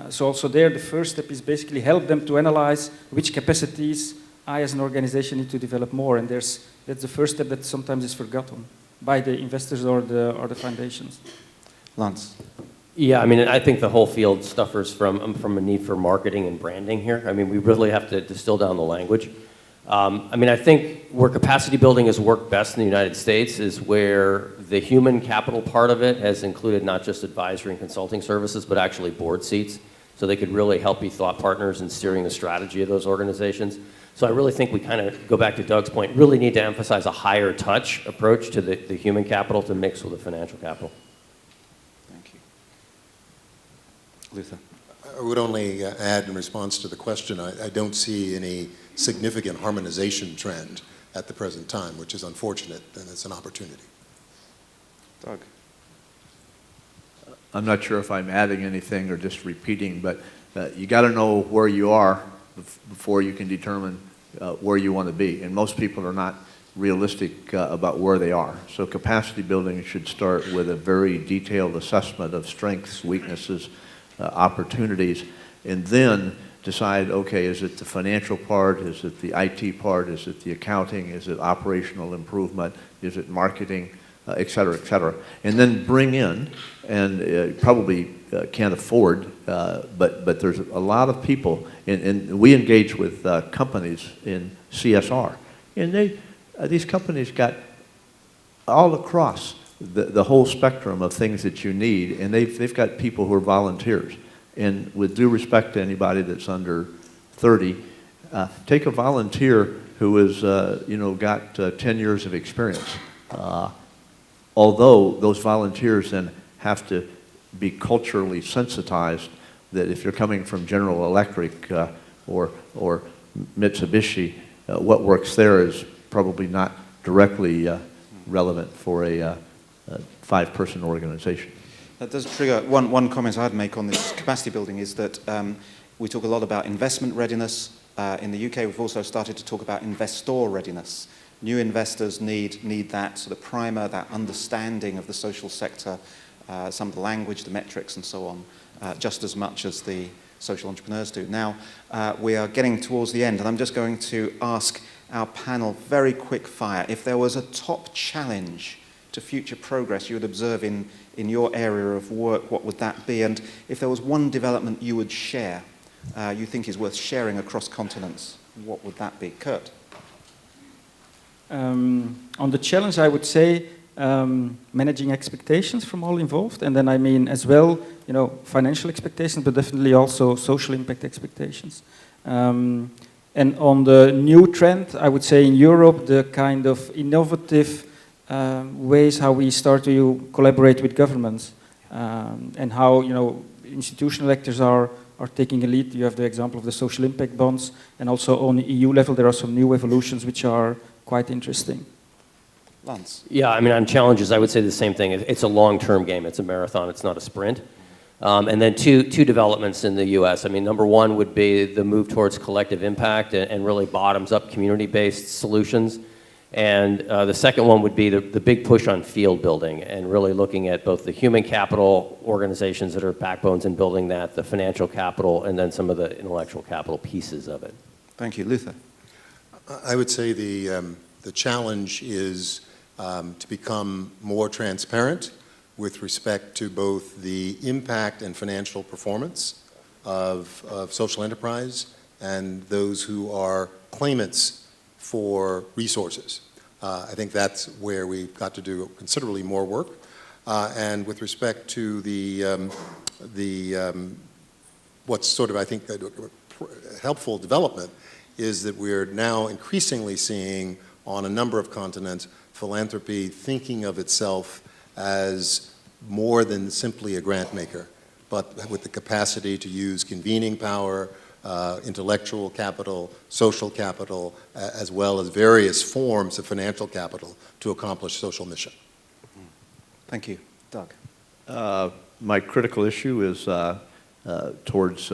So also there, the first step is basically help them to analyze which capacities I as an organization need to develop more, and that's the first step that sometimes is forgotten by the investors or the foundations. Lance. Yeah, I mean, I think the whole field suffers from a need for marketing and branding here. I mean, we really have to distill down the language. I mean, I think where capacity building has worked best in the United States is where the human capital part of it has included not just advisory and consulting services, but actually board seats. So they could really help be thought partners in steering the strategy of those organizations. So I really think we kind of, go back to Doug's point, really need to emphasize a higher touch approach to the human capital to mix with the financial capital. Thank you. Luther. I would only add in response to the question, I don't see any significant harmonization trend at the present time, which is unfortunate, and it's an opportunity. Doug. I'm not sure if I'm adding anything or just repeating, but you got to know where you are before you can determine where you want to be. And most people are not realistic about where they are. So capacity building should start with a very detailed assessment of strengths, weaknesses, opportunities, and then decide, okay, is it the financial part, is it the IT part, is it the accounting, is it operational improvement, is it marketing, et cetera, and then bring in, and probably can't afford, but there's a lot of people, and we engage with companies in CSR, and these companies got all across the whole spectrum of things that you need, and they've got people who are volunteers. And with due respect to anybody that's under 30, take a volunteer who has got 10 years of experience. Although those volunteers then have to be culturally sensitized that if you're coming from General Electric or Mitsubishi, what works there is probably not directly relevant for a 5-person organization. That does trigger one comment I'd make on this capacity building is that we talk a lot about investment readiness. In the UK, we've also started to talk about investor readiness. New investors need that sort of primer, that understanding of the social sector, some of the language, the metrics, and so on, just as much as the social entrepreneurs do. Now, we are getting towards the end, and I'm just going to ask our panel very quick fire. If there was a top challenge to future progress you would observe in your area of work, what would that be? And if there was one development you would share, you think is worth sharing across continents, what would that be? Kurt? On the challenge, I would say managing expectations from all involved, and then I mean as well, financial expectations, but definitely also social impact expectations. And on the new trend, I would say in Europe, the kind of innovative ways how we start to collaborate with governments and how institutional actors are taking a lead. You have the example of the social impact bonds, and also on the EU level there are some new evolutions which are quite interesting. Lance? Yeah, I mean, on challenges, I would say the same thing. It's a long-term game. It's a marathon. It's not a sprint. And then two developments in the U.S. I mean, number one would be the move towards collective impact and really bottoms-up community-based solutions. And the second one would be the big push on field building and really looking at both the human capital organizations that are backbones in building that, the financial capital, and then some of the intellectual capital pieces of it. Thank you. Luther? I would say the challenge is to become more transparent, with respect to both the impact and financial performance of social enterprise and those who are claimants for resources. I think that's where we've got to do considerably more work. And with respect to what's sort of, I think, a helpful development is that we're now increasingly seeing on a number of continents philanthropy thinking of itself as more than simply a grant maker, but with the capacity to use convening power, intellectual capital, social capital, as well as various forms of financial capital to accomplish social mission. Thank you. Doug? My critical issue is towards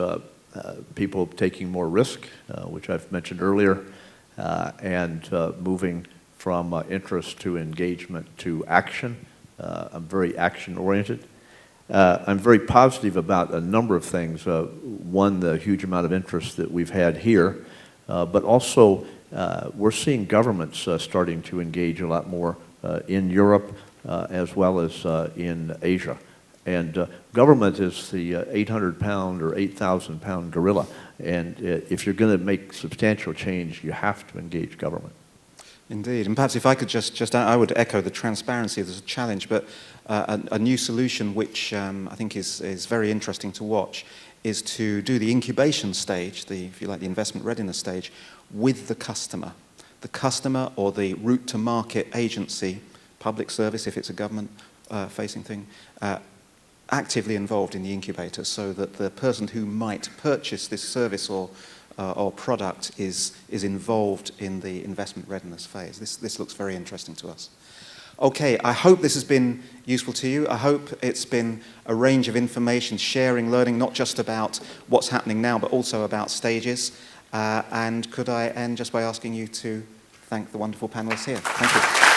people taking more risk, which I've mentioned earlier, and moving from interest to engagement to action. I'm very action-oriented. I'm very positive about a number of things. One, the huge amount of interest that we've had here, but also we're seeing governments starting to engage a lot more in Europe as well as in Asia. And government is the 800-pound or 8,000-pound gorilla. And if you're going to make substantial change, you have to engage government. Indeed, and perhaps if I could just I would echo the transparency as a challenge, but a new solution which I think is very interesting to watch is to do the incubation stage, if you like, the investment readiness stage, with the customer or the route to market agency, public service if it's a government facing thing, actively involved in the incubator, so that the person who might purchase this service or product is involved in the investment readiness phase. This looks very interesting to us. Okay, I hope this has been useful to you. I hope it's been a range of information, sharing, learning, not just about what's happening now, but also about stages. And could I end just by asking you to thank the wonderful panelists here. Thank you.